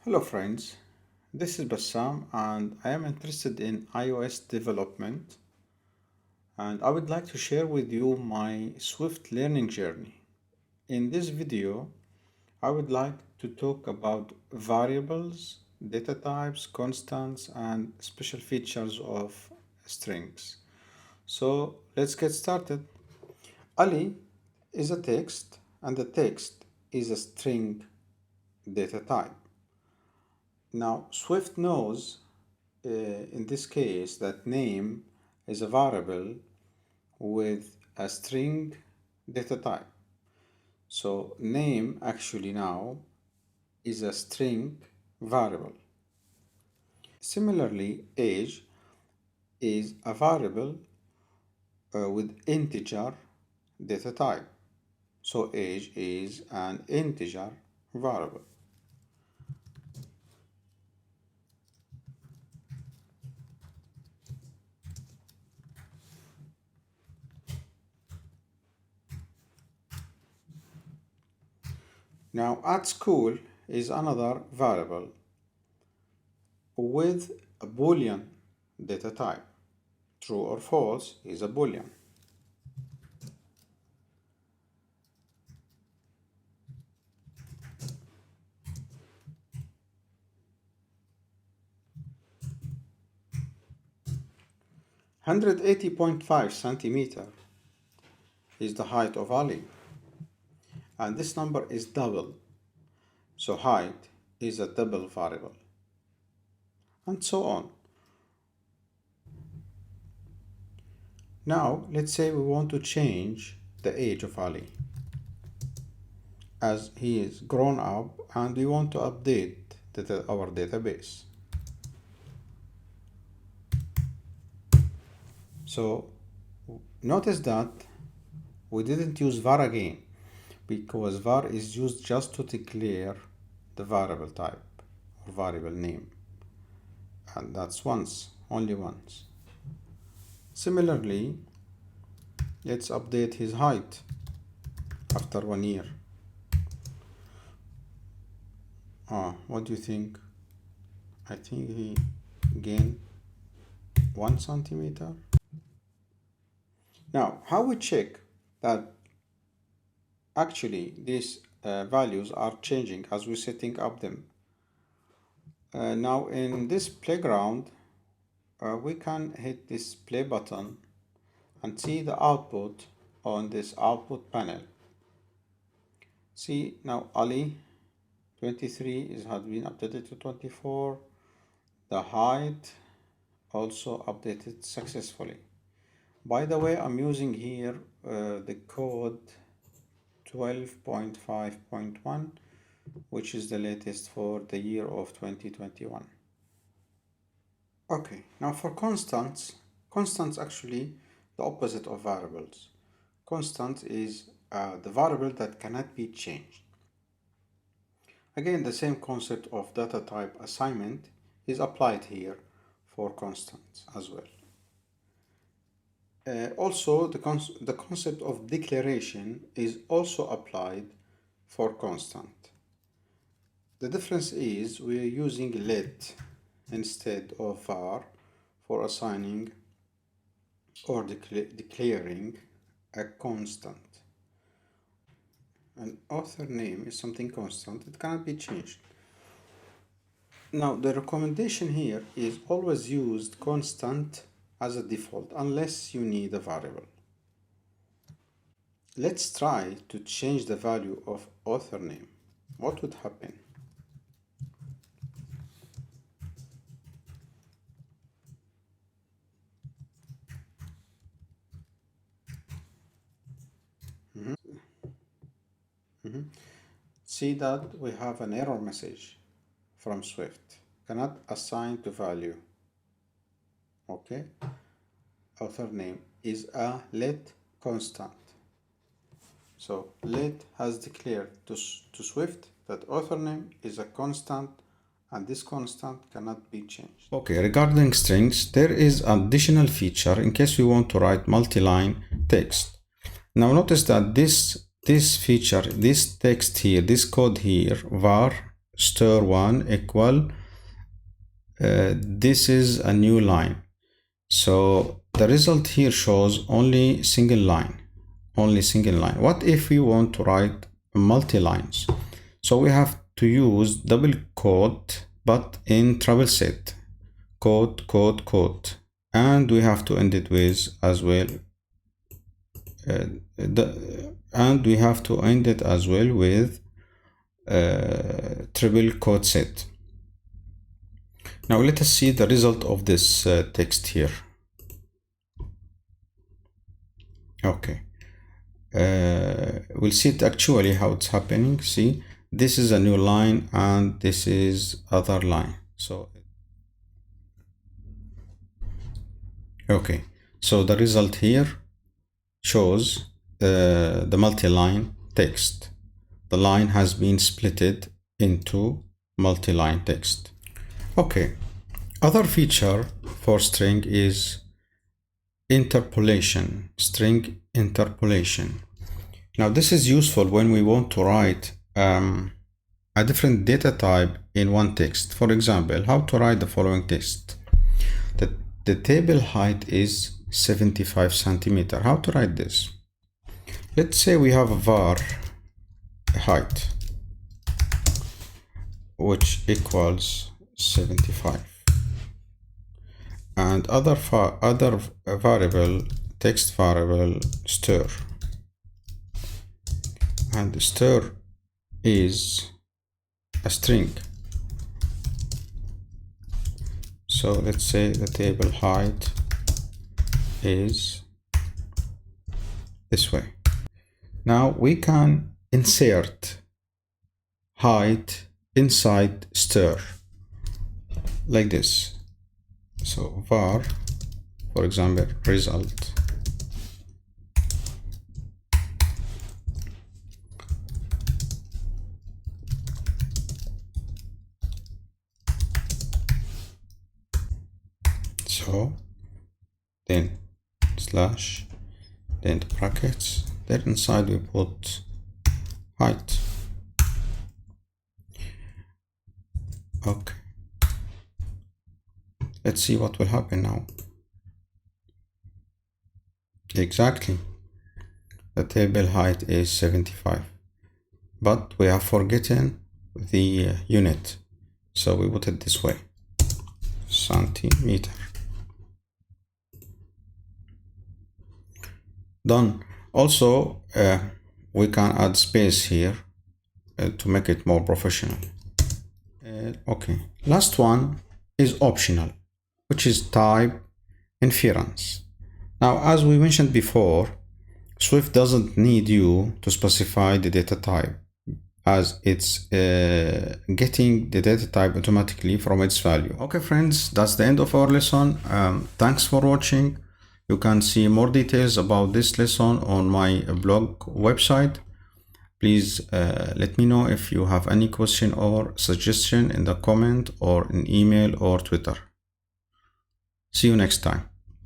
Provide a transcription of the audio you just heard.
Hello friends, this is Bassam and I am interested in iOS development and I would like to share with you my Swift learning journey. In this video, I would like to talk about variables, data types, constants and special features of strings. So let's get started. Ali is a text and the text is a string data type. Now, Swift knows in this case that name is a variable with a string data type. So name actually now is a string variable. Similarly, age is a variable with integer data type. So age is an integer variable. Now at school is another variable with a Boolean data type. True or false is a Boolean. Hundred 80.5 centimeter is the height of Ali, and this number is double, so height is a double variable, and so on. Now let's say we want to change the age of Ali as he is grown up and we want to update our database. So notice that we didn't use var again because var is used just to declare the variable type or variable name, and that's once, only once. Similarly, let's update his height after 1 year. What do you think? I think he gained 1 centimeter. Now, how we check that actually these values are changing as we're setting up them? Now in this playground, we can hit this play button and see the output on this output panel. See now Ali 23 has been updated to 24. The height also updated successfully. By the way, I'm using here the code 12.5.1, which is the latest for the year of 2021. Okay, now for constants actually the opposite of variables. Constant is the variable that cannot be changed. Again, the same concept of data type assignment is applied here for constants as well. Also, the concept of declaration is also applied for constant. The difference is we are using let instead of var for assigning or declaring a constant. An author name is something constant, it cannot be changed. Now the recommendation here is always use constant as a default unless you need a variable. Let's try to change the value of author name. What would happen? See that we have an error message from Swift. Cannot assign to value. Okay. Author name is a let constant. So let has declared to Swift that author name is a constant and this constant cannot be changed. Okay, regarding strings, there is additional feature in case we want to write multi-line text. Now notice that this feature, this text here, this code here, var stir1 equal this is a new line. So the result here shows only single line. What if we want to write multi-lines? So we have to use double quote, but in treble set, quote, quote, quote, and we have to end it with as well. And we have to end it as well with triple quote set. Now let us see the result of this text here. Okay, we'll see it actually how it's happening. See, this is a new line and this is other line. So okay, so the result here shows the multi-line text. The line has been splitted into multi-line text. Okay, other feature for string is interpolation, string interpolation. Now this is useful when we want to write a different data type in one text. For example, how to write the following text. The table height is 75 centimeter. How to write this? Let's say we have a var height which equals 75 and other variable, text variable stir, and stir is a string. So let's say the table height is this way. Now we can insert height inside stir like this. So var, for example, result so then slash, then the brackets, then inside we put height. Okay, let's see what will happen now. Exactly, the table height is 75, but we have forgotten the unit, so we put it this way, centimeter. Done. Also we can add space here to make it more professional. Okay, last one is optional, which is type inference. Now, as we mentioned before, Swift doesn't need you to specify the data type, as it's getting the data type automatically from its value. Okay friends, that's the end of our lesson. Thanks for watching. You can see more details about this lesson on my blog website. Please let me know if you have any question or suggestion in the comment or in email or Twitter. See you next time.